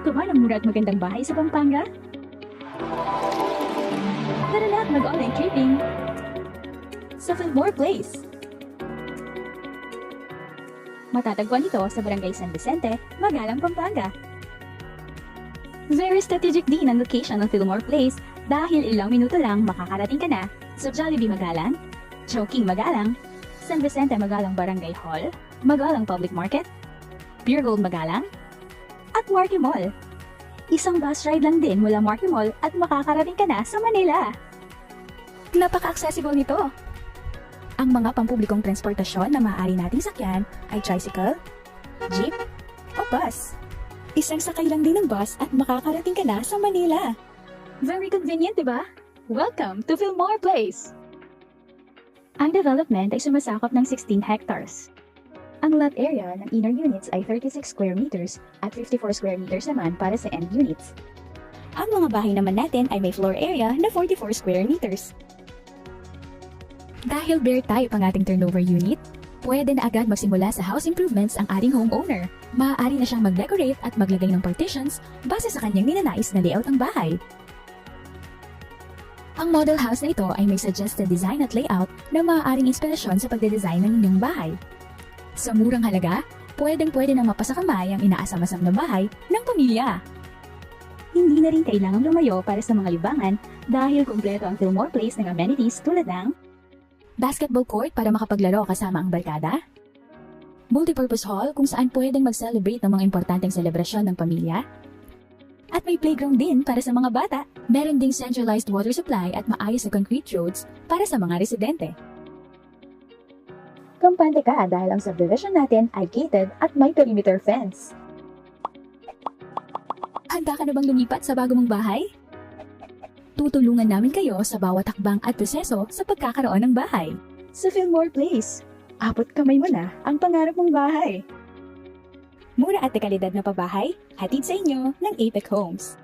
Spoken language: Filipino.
Naghahanap ka ba ng mura at magandang bahay sa Pampanga? Tara na at mag-online tripping sa Fillmore Place. Matatagpuan ito sa Barangay San Vicente, Magalang, Pampanga. Very strategic din ang location ng Fillmore Place dahil ilang minuto lang makakarating ka na sa Jollibee Magalang, Chowking Magalang, San Vicente Magalang Barangay Hall, Magalang Public Market, Pure Gold Magalang, at Marquee Mall. Isang bus ride lang din mula Marquee Mall at makakarating ka na sa Manila. Napaka-accessible nito. Ang mga pampublikong transportasyon na maaari nating sakyan ay tricycle, jeep, o bus. Isang sakay lang din ng bus at makakarating ka na sa Manila. Very convenient, diba? Welcome to Fillmore Place! Ang development ay sumasakop ng 16 hectares. Ang lot area ng inner units ay 36 square meters at 54 square meters naman para sa end units. Ang mga bahay naman natin ay may floor area na 44 square meters. Dahil bare type ang ating turnover unit, pwede na agad magsimula sa house improvements ang ating homeowner. Maaari na siyang mag-decorate at maglagay ng partitions base sa kanyang ninanais na layout ng bahay. Ang model house na ito ay may suggested design at layout na maaaring inspirasyon sa pagde-design ng inyong bahay. Sa murang halaga, pwedeng-pwede nang mapasakamay ang inaasam-asam na bahay ng pamilya. Hindi na rin kailangang lumayo para sa mga libangan dahil kumpleto ang Fillmore Place ng amenities tulad ng basketball court para makapaglaro kasama ang barkada, multipurpose hall kung saan pwedeng mag-celebrate ng mga importanteng selebrasyon ng pamilya, at may playground din para sa mga bata. Meron ding centralized water supply at maayos na concrete roads para sa mga residente. Kampante ka dahil ang subdivision natin ay gated at may perimeter fence. Handa ka na bang lumipat sa bago mong bahay? Tutulungan namin kayo sa bawat hakbang at proseso sa pagkakaroon ng bahay. Sa Fillmore Place, abot kamay mo na ang pangarap mong bahay. Mura at dekalidad na pabahay, hatid sa inyo ng Apex Homes.